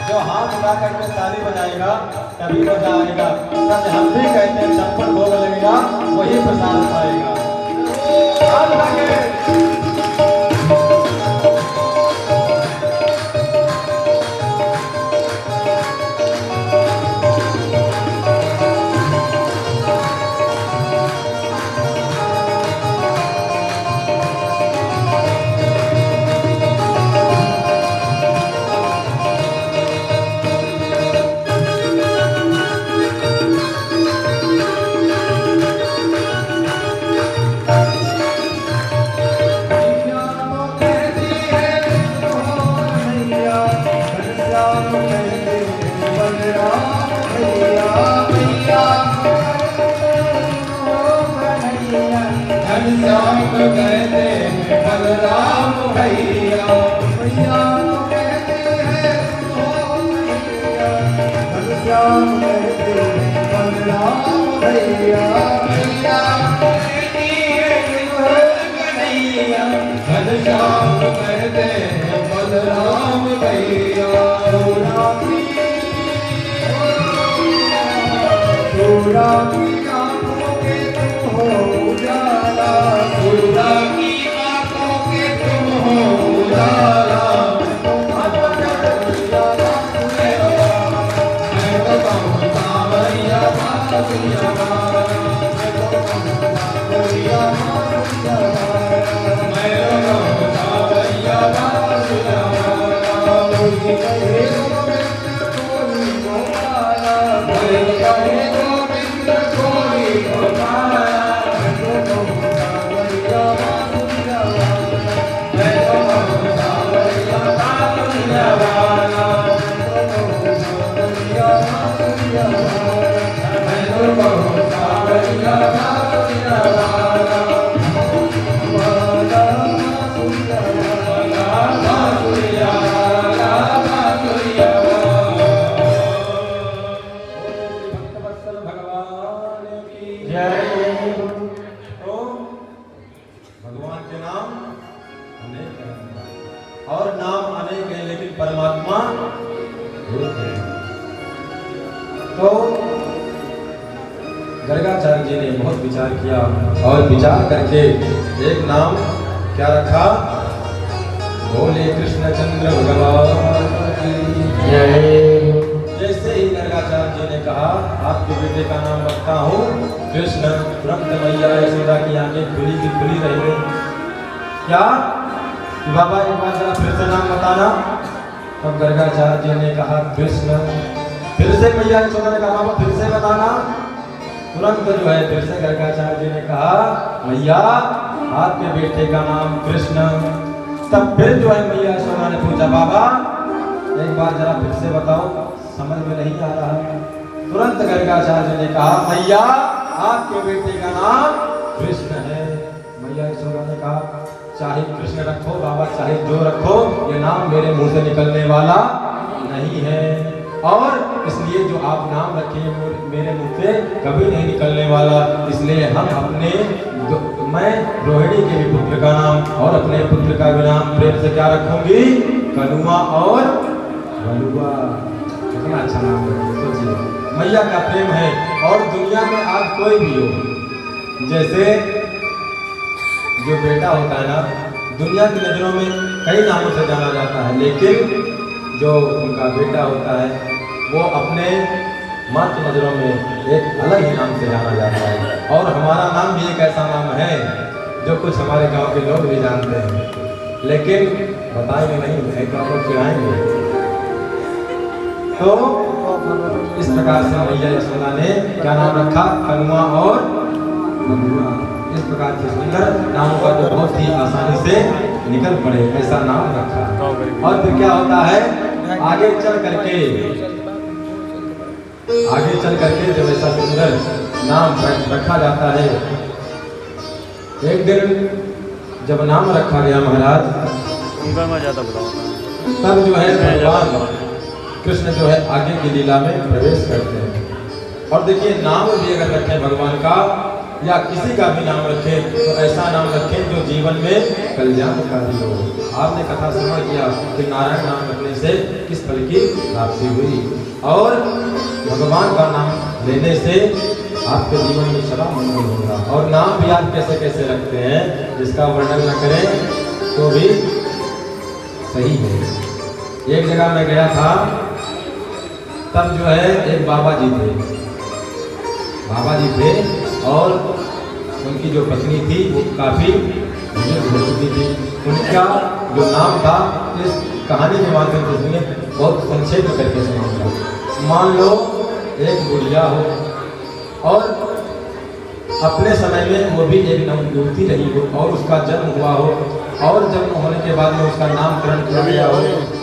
जो हाथ उठा करके ताली बजाएगा तभी मजा आएगा। सच हम भी कहते हैं छप्पन भोग लगेगा वही प्रसाद पाएगा। कहते हैं बलराम भैया, भैया कहते हैं घनश्याम कहते हैं बलराम भैया, भैया कहती है कन्हैया, घनश्याम कहते हैं बलराम भैया। थोड़ा की आंखों के तुम हो उजाला, थोड़ा की आंखों के तुम हो उजाला, मैं तो कहूँ सावरिया बाबरिया बाबा, मैं तो कहूँ सावरिया बाबरिया बाबा, मैं तो कहूँ सावरिया बाबरिया बाबा। कोई कहे गोविंद कोई गोपाला, कोई कहे गोविंद कोई गोपाला, मैं तो कहूँ सावरिया बाबरिया बाबा, मैं तो कहूँ सावरिया बाबरिया बाबा, मैं तो कहूँ सावरिया बाबरिया बाबा। भगवान के नाम अनेक हैं और नाम अनेक हैं लेकिन परमात्मा एक है। तो गर्गाचार्य जी ने बहुत विचार किया और विचार करके एक नाम क्या रखा, बोले कृष्णचंद्र भगवान की जय। जैसे ही गर्गाचार्य जी ने कहा आपके बेटे का नाम रखता हूँ कृष्ण, तुरंत मैया यशोदा की आंखें खुली की खुली रह गई। क्या कि बाबा एक बार जरा फिर से नाम बताना। तब गर्गाचार्य जी ने कहा कृष्ण। फिर से मैया यशोदा ने कहा बाबा फिर से बताना। तुरंत जो है फिर से गर्गाचार्य जी ने कहा मैया आपके बेटे का नाम कृष्ण। तब फिर जो है मैया यशोदा ने पूछा बाबा एक बार जरा फिर से बताओ, समझ में नहीं आ रहा है। तुरंत गर्गाचार्य ने कहा मैया आपके बेटे का नाम कृष्ण है। मैया यशोदा ने कहा चाहे कृष्ण रखो बाबा, चाहे जो रखो, ये नाम मेरे मुंह से निकलने वाला नहीं है, और इसलिए जो आप नाम रखे मेरे मुंह से कभी नहीं निकलने वाला। इसलिए हम अपने मैं रोहिणी के भी पुत्र का नाम और अपने पुत्र का भी नाम प्रेम से क्या रखूंगी, कनुआ और बलुआ। कितना अच्छा नाम है, सोचिए मैया का प्रेम है। और दुनिया में आज कोई भी हो, जैसे जो बेटा होता है ना, दुनिया की नज़रों में कई नामों से जाना जाता है, लेकिन जो उनका बेटा होता है वो अपने माँ की नज़रों में एक अलग ही नाम से जाना जाता है। और हमारा नाम भी एक ऐसा नाम है जो कुछ हमारे गांव के लोग भी जानते हैं, लेकिन बताएंगे नहीं, एक बार खिलाएंगे। तो इस प्रकार से मैया यशोदा ने क्या नाम रखा, कनुआ और बलुआ। इस प्रकार के सुंदर नामों का जो बहुत ही आसानी से निकल पड़े ऐसा नाम रखा। और फिर क्या होता है, आगे चल करके जब ऐसा सुंदर नाम रखा जाता है, एक दिन जब नाम रखा गया महाराज, तब जो है भगवान कृष्ण जो है आगे की लीला में प्रवेश करते हैं। और देखिए नाम भी अगर रखें भगवान का या किसी का भी नाम रखें तो ऐसा नाम रखें जो जीवन में कल्याणकारी हो। आपने कथा श्रवण किया कि नारायण नाम रखने से किस फल की प्राप्ति हुई, और भगवान का नाम लेने से आपके जीवन में सदा मंगल होगा। और नाम भी आप कैसे कैसे रखते हैं जिसका वर्णन न करें तो भी सही है। एक जगह मैं गया था, तब जो है एक बाबा जी थे और उनकी जो पत्नी थी वो काफ़ी बुजुर्ग हो चुकी थी। उनका जो नाम था, इस कहानी के माध्यम से सुनिए, बहुत संक्षेप में करके सुनाऊंगा। मान लो एक बुढ़िया हो और अपने समय में वो भी एक नवयुवती रही हो और उसका जन्म हुआ हो, और जन्म होने के बाद में उसका नामकरण किया गया हो।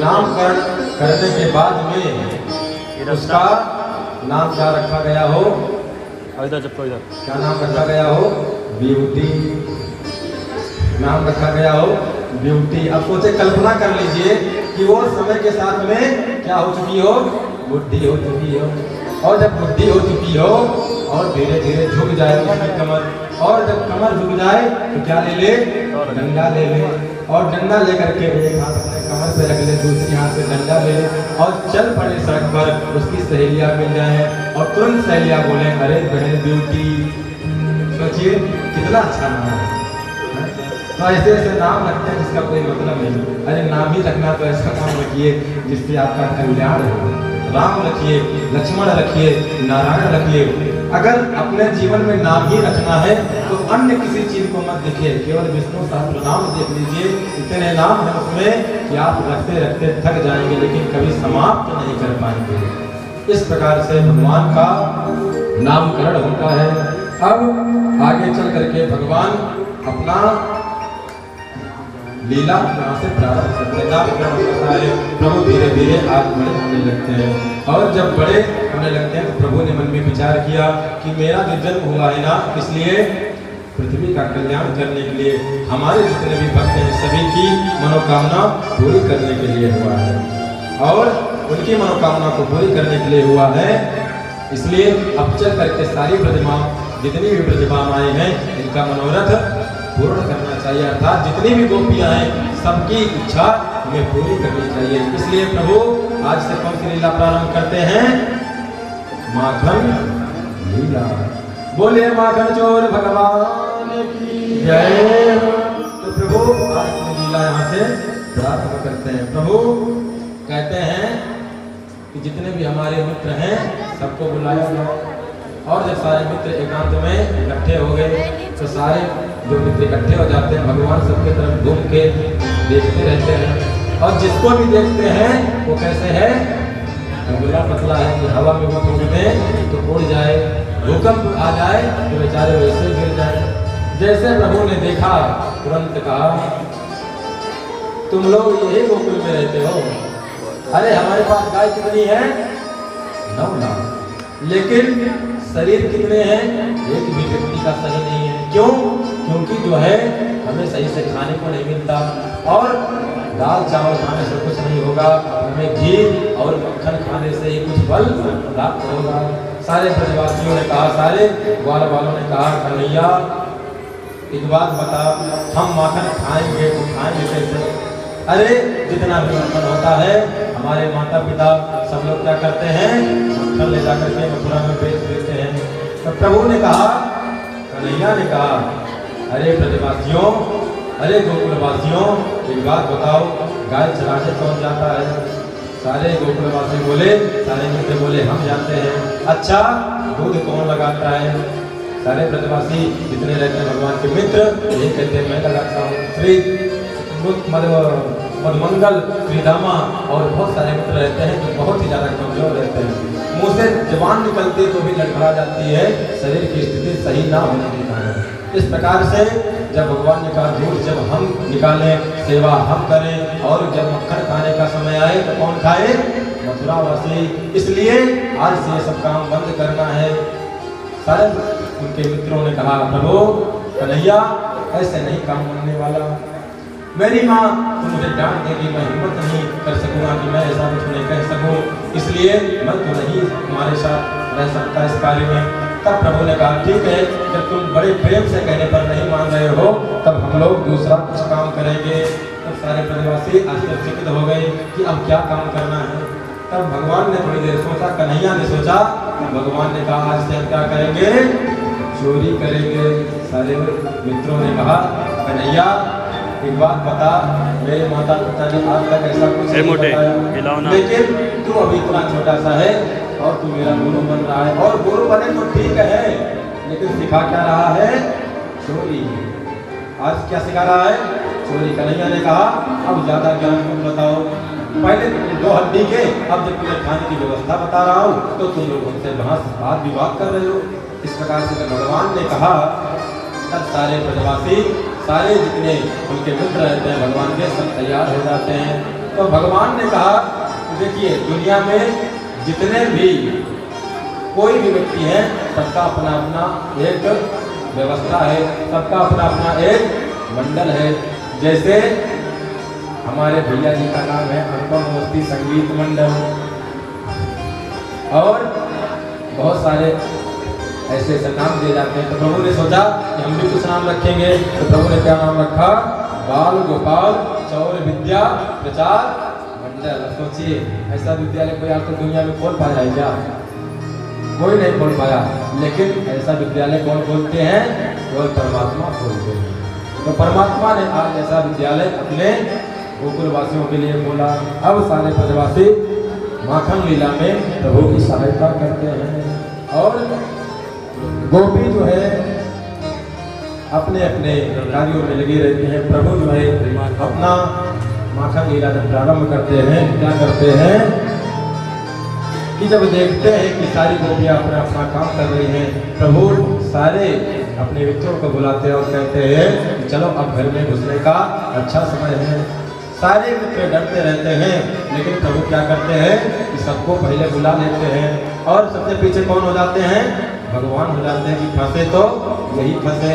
नामकरण करने के बाद में उसका नाम क्या रखा गया हो, क्या नाम रखा गया हो, ब्यूटी नाम रखा गया हो, ब्यूटी। अब सोचे, कल्पना कर लीजिए कि वो समय के साथ में क्या हो चुकी हो, बुद्धि हो चुकी हो। और जब बुद्धि हो चुकी हो और धीरे धीरे झुक जाए उसकी कमर, और जब कमर झुक जाए तो क्या ले, डंडा ले ले, और डंडा लेकर के एक हाथ अपने कमर पे रख ले, दूसरी हाथ से डंडा ले ले और चल पड़े सड़क पर। उसकी सहेलियां मिल जाए और तुरंत सहेलियां बोले अरे बहन ब्यूटी। सोचिए कितना अच्छा नाम है। तो ऐसे ऐसे नाम रखते हैं जिसका कोई मतलब नहीं। अरे नाम ही रखना तो ऐसा नाम रखिए जिससे आपका कल्याण हो। राम रखिए, लक्ष्मण रखिए, नारायण रखिए। अगर अपने जीवन में नाम ही रखना है तो अन्य किसी चीज को मत देखिए, केवल विष्णु सहस्त्रनाम देख लीजिए। इतने नाम है उसमें कि आप रखते रखते थक जाएंगे लेकिन कभी समाप्त नहीं कर पाएंगे। इस प्रकार से भगवान का नामकरण होता है। अब आगे चल करके भगवान अपना लीला यहाँ से प्रारंभ करते हैं। नामकरण होता है, प्रभु धीरे धीरे आगे बड़े होने लगते हैं। और जब बड़े होने लगते हैं तो प्रभु ने मन में विचार किया कि मेरा जो जन्म हुआ है ना, इसलिए पृथ्वी का कल्याण करने के लिए, हमारे जितने भी भक्त हैं सभी की मनोकामना पूरी करने के लिए हुआ है, और उनकी मनोकामना को पूरी करने के लिए हुआ है। इसलिए अब चल करके सारी प्रतिमा, जितनी भी प्रतिमाएं हैं, इनका मनोरथ पूर्ण करना चाहिए। अर्थात जितनी भी गोपियां हैं सबकी इच्छा हमें पूरी करनी चाहिए। इसलिए प्रभु आज से कौन सी लीला प्रारंभ करते हैं, माखन लीला। बोले माखन चोर भगवान की जय। तो प्रभु आज की लीला यहाँ से प्रारंभ करते हैं। प्रभु कहते हैं कि जितने भी हमारे मित्र हैं सबको बुलाया जाए, और जब सारे मित्र एकांत में इकट्ठे हो गए तो सारे जो मित्र इकट्ठे हो जाते हैं, भगवान सबके तरफ घूम के देखते रहते हैं, और जिसको भी देखते हैं वो कैसे है, दुबला पतला है कि हवा में वो उड़ते तो उड़ जाए, भूकंप आ जाए तो बेचारे वैसे गिर जाए। जैसे प्रभु ने देखा तुरंत कहा, तुम लोग यही गोकुल में रहते हो, अरे हमारे पास गाय कितनी है, 9 लाख, लेकिन शरीर कितने हैं, एक भी व्यक्ति का सही नहीं है। क्यों? क्योंकि जो है हमें सही से खाने को नहीं मिलता, और दाल चावल खाने से कुछ नहीं होगा, हमें घी और मक्खन खाने से ही कुछ फल प्राप्त होगा। सारे ब्रजवासियों ने कहा, सारे ग्वाल वालों ने कहा, कन्हैया एक बात बता, हम माखन खाएंगे तो खाएंगे कैसे? अरे जितना भी मक्खन होता है हमारे माता पिता सब लोग क्या करते हैं, मक्खन ले जाकर के मथुरा में बेच देते हैं। तो प्रभु ने कहा, कन्हैया ने कहा, अरे ब्रजवासियों, अरे गोकुलवासियों, एक बात बताओ, गाय चराने कौन जाता है? सारे गोकुलवासी बोले, सारे मित्र बोले, हम जाते हैं। अच्छा, दूध कौन लगाता है? सारे ब्रजवासी जितने रहते हैं भगवान के मित्र यही कहते हैं, मैं लगाता हूँ। श्री मधुमंगल, श्रीधामा और बहुत सारे मित्र रहते हैं जो बहुत ही ज़्यादा कमजोर रहते हैं, मुँह से जबान निकलती तो भी लड़खड़ा जाती है, शरीर की स्थिति सही ना होने के कारण। इस प्रकार से जब भगवान ने कहा, दूध जब हम निकालें, सेवा हम करें, और जब मक्खन खाने का समय आए तो कौन खाए, मथुरावासी। इसलिए आज से ये सब काम बंद करना है। सारे उनके मित्रों ने कहा, प्रभु कन्हैया ऐसे नहीं काम बनने वाला, मेरी माँ तो मुझे डांट देगी, मैं हिम्मत नहीं कर सकूँगा कि मैं ऐसा कुछ नहीं कह सकूँ, इसलिए मैं तो नहीं तुम्हारे साथ रह सकता इस कार्य में। तब प्रभु ने कहा, ठीक है, जब तुम बड़े प्रेम से कहने पर नहीं मान रहे हो, तब हम लोग दूसरा कुछ काम करेंगे। तब सारे ब्रजवासी आश्चर्यचकित हो गए कि अब क्या काम करना है। तब भगवान ने थोड़ी देर सोचा, कन्हैया ने सोचा, भगवान ने कहा, आज से हम क्या करेंगे, चोरी करेंगे। सारे मित्रों ने कहा, कन्हैया एक बात बता, मेरे माता पिता ने आज तक ऐसा कुछ नहीं बताया, लेकिन तू अभी इतना छोटा सा है और तू मेरा गुरु बन रहा है, और गुरु बने तो ठीक है, लेकिन सिखा क्या रहा है, चोरी। आज क्या सिखा रहा है, चोरी। कन्हैया ने कहा, अब ज्यादा ज्ञान तुम बताओ, पहले तुम 2 हड्डी के, अब जब तुम्हें खाने की व्यवस्था बता रहा हूँ तो तुम लोग हमसे वाद विवाद कर रहे हो। इस प्रकार से भगवान ने कहा, तब सारे ब्रजवासी, सारे जितने उनके मित्र रहते हैं भगवान के, सब तैयार हो जाते हैं। तो भगवान ने कहा, देखिए दुनिया में जितने भी कोई भी व्यक्ति है, सबका अपना अपना एक व्यवस्था है, सबका अपना अपना एक मंडल है। जैसे हमारे भैया जी का नाम है अनुपम अवस्थी संगीत मंडल, और बहुत सारे ऐसे ऐसे नाम दिए जाते हैं। तो प्रभु ने सोचा कि हम भी कुछ नाम रखेंगे। तो प्रभु ने क्या नाम रखा, बाल गोपाल चौर विद्या प्रचार मंडल। सोचिए, ऐसा विद्यालय कोई आज तक दुनिया में खोल पाया है क्या? कोई नहीं खोल पाया, लेकिन ऐसा विद्यालय कौन खोलते हैं, केवल परमात्मा खोलते हैं। तो परमात्मा ने आज ऐसा विद्यालय अपने गोकुलवासियों के लिए खोला। अब सारे ब्रजवासी माखन लीला में प्रभु की सहायता करते हैं, और गोपी जो है अपने अपने कार्यों में लगे रहते हैं। प्रभु जो है अपना माखन लीला जब प्रारंभ करते हैं, क्या करते हैं कि जब देखते हैं कि सारी गोपियां अपना अपना काम कर रही हैं, प्रभु सारे अपने मित्रों को बुलाते हैं और कहते हैं कि चलो अब घर में घुसने का अच्छा समय है। सारे मित्र डरते रहते हैं, लेकिन प्रभु क्या करते हैं कि सबको पहले बुला लेते हैं, और सबसे पीछे कौन हो जाते हैं, भगवान हो जाते हैं कि फंसे तो यही फंसे,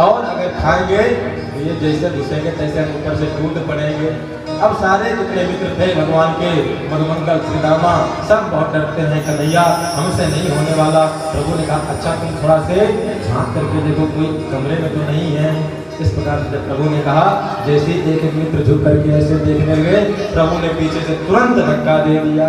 और अगर खाएंगे तो ये जैसे घुसेंगे तैसे हम ऊपर से टूट पड़ेंगे। अब सारे जितने मित्र थे भगवान के, मधुमंगल, श्रीदामा, सब बहुत डरते हैं, कन्हैया हमसे नहीं होने वाला। प्रभु ने कहा, अच्छा तुम थोड़ा से झांक करके देखो, कोई कमरे में तो नहीं है। इस प्रकार से जब प्रभु ने कहा, जैसे एक एक मित्र झुक करके ऐसे देखने लगे, प्रभु ने पीछे से तुरंत धक्का दे दिया,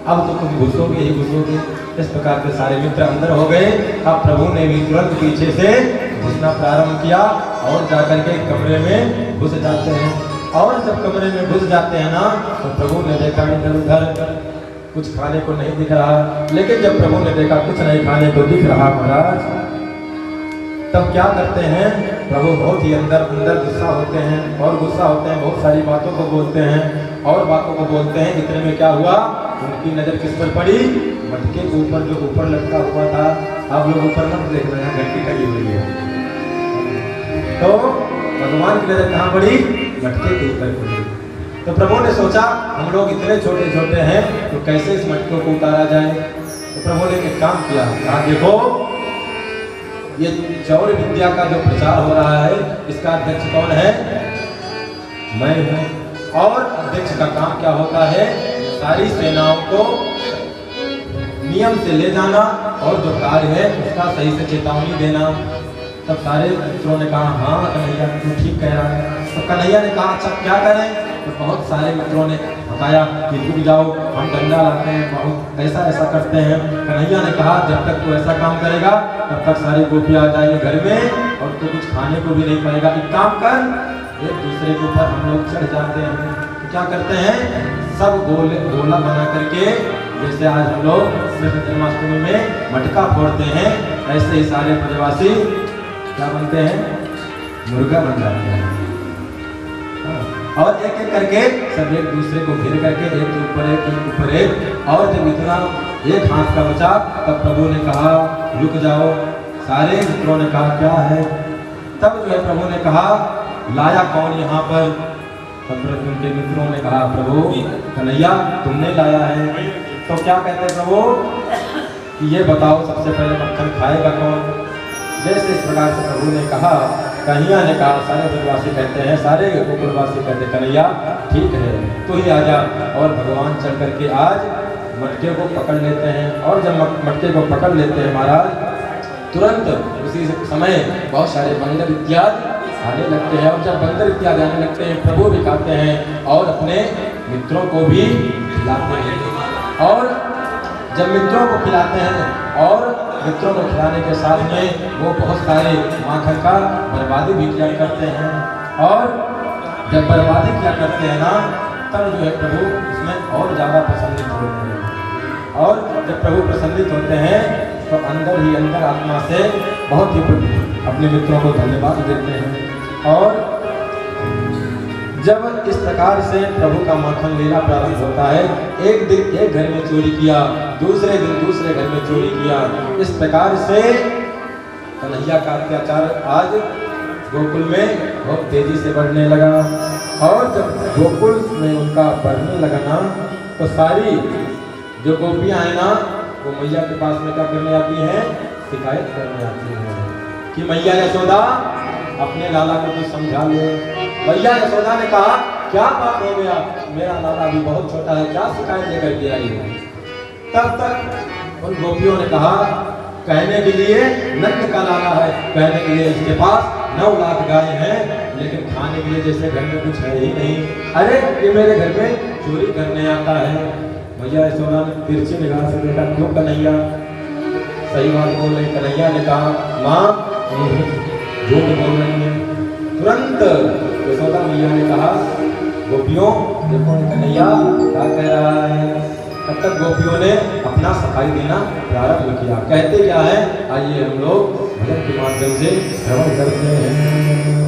अब तो तुम घुसोगे ही घुसोगे। इस प्रकार के सारे मित्र अंदर हो गए। अब प्रभु ने भी तुरंत पीछे से घुसना प्रारंभ किया, और जाकर के कमरे में घुस जाते हैं। और जब कमरे में घुस जाते हैं ना, तो प्रभु ने देखा इधर उधर कुछ खाने को नहीं दिख रहा। लेकिन जब प्रभु ने देखा कुछ नहीं खाने को दिख रहा महाराज, तब क्या करते हैं, प्रभु बहुत ही अंदर अंदर गुस्सा होते हैं और गुस्सा होते हैं, बहुत सारी बातों को बोलते हैं और बातों को बोलते हैं। इतने में क्या हुआ, उनकी नज़र किस पर पड़ी, मटके के ऊपर जो ऊपर लटका हुआ था। आप लोग ऊपर मत देख रहे हैं, घंटी लगी हुई है। तो भगवान की नज़र कहाँ पड़ी, मटके के ऊपर पड़ी। तो प्रभु ने सोचा हम लोग इतने छोटे छोटे हैं तो कैसे इस मटके को उतारा जाए। तो प्रभु ने एक काम किया, कहा देखो ये चौर विद्या का जो प्रचार हो रहा है इसका अध्यक्ष कौन है, मैं हूँ। और अध्यक्ष का काम क्या होता है, सारी सेनाओं को नियम से ले जाना और जो कार्य है उसका सही से चेतावनी देना। तब सारे मित्रों ने कहा हाँ कन्हैया तू ठीक कह रहा है। तो कन्हैया ने कहा अच्छा क्या करें। तो बहुत सारे मित्रों ने बताया कि रुक जाओ हम डंडा लाते हैं, बहुत ऐसा ऐसा करते हैं। कन्हैया ने कहा जब तक तू ऐसा काम करेगा तब तक सारी गोपियाँ आ जाएंगी घर में और तो कुछ खाने को भी नहीं पड़ेगा। एक काम कर, एक दूसरे के ऊपर हम लोग चढ़ जाते हैं। तो क्या करते हैं, सब गोला बना करके, जैसे आज हम लोग कृष्ण जन्माष्टमी में मटका फोड़ते हैं, ऐसे ही सारे ब्रजवासी क्या बनते हैं, मुर्गा बन जाते हैं। और एक एक करके सब एक दूसरे को घेर करके एक के ऊपर एक, और जब इतना एक हाथ का बचा तब प्रभु ने कहा रुक जाओ। सारे मित्रों ने कहा क्या है। तब जो है प्रभु ने कहा लाया कौन यहाँ पर। तब उनके मित्रों ने कहा प्रभु कन्हैया तुमने लाया है। तो क्या कहते हैं प्रभु कि ये बताओ सबसे पहले मक्खन खाएगा कौन। जैसे इस प्रकार से प्रभु ने कहा, कन्हैया ने कहा, सारे ब्रजवासी कहते हैं, सारे गोकुलवासी कहते हैं कन्हैया ठीक है तू ही आजा। और भगवान चल करके आज मटके को पकड़ लेते हैं। और जब मटके को पकड़ लेते हैं महाराज, तुरंत उसी समय बहुत सारे बंदर इत्यादि आने लगते हैं। और जब बंदर इत्यादि आने लगते हैं प्रभु भी खाते हैं और अपने मित्रों को भी खिलाते हैं। और जब मित्रों को खिलाते हैं और मित्रों को खिलाने के साथ में वो बहुत सारे माखन का बर्बादी भी किया करते हैं। और जब बर्बादी किया करते हैं ना, तब जो है प्रभु उसमें और ज़्यादा प्रसन्नित होते हैं। और जब प्रभु प्रसन्नित होते हैं तो अंदर ही अंदर आत्मा से बहुत ही अपने मित्रों को धन्यवाद देते हैं। और जब इस प्रकार से प्रभु का माखन लीला प्रारंभ होता है, एक दिन एक घर में चोरी किया, दूसरे दिन दूसरे घर में चोरी किया। इस प्रकार से कन्हैया का अत्याचार आज गोकुल में बहुत तेजी से बढ़ने लगा। और जब गोकुल में उनका बढ़ने लगा ना, तो सारी जो गोपियाँ हैं ना, वो मैया के पास में क्या करने आती हैं, शिकायत करने आती हैं कि मैया यशोदा अपने लाला को कुछ समझा ले। मैया यशोदा ने कहा क्या बात हो गया, मेरा लाला अभी बहुत छोटा है, क्या शिकायत लेकर के आई है। तब तक उन गोपियों ने कहा कहने के लिए नंद का लाला है, कहने के लिए इसके पास 9 लाख गाय हैं, लेकिन खाने के लिए जैसे घर में कुछ है ही नहीं। अरे ये मेरे घर में चोरी करने आता है। मैया यशोदा ने तिरछी निगाह से देखा, क्यों कन्हैया सही बात बोल रही। कन्हैया ने कहा माँ झूठ बोल रही है। तुरंत यशोदा मैया ने कहा गोपियों देखो कन्हैया क्या कह रहा है। तब तक गोपियों ने अपना सफाई देना प्रारंभ किया। कहते क्या है, आइए हम लोग भजन के माध्यम से श्रवण करते हैं।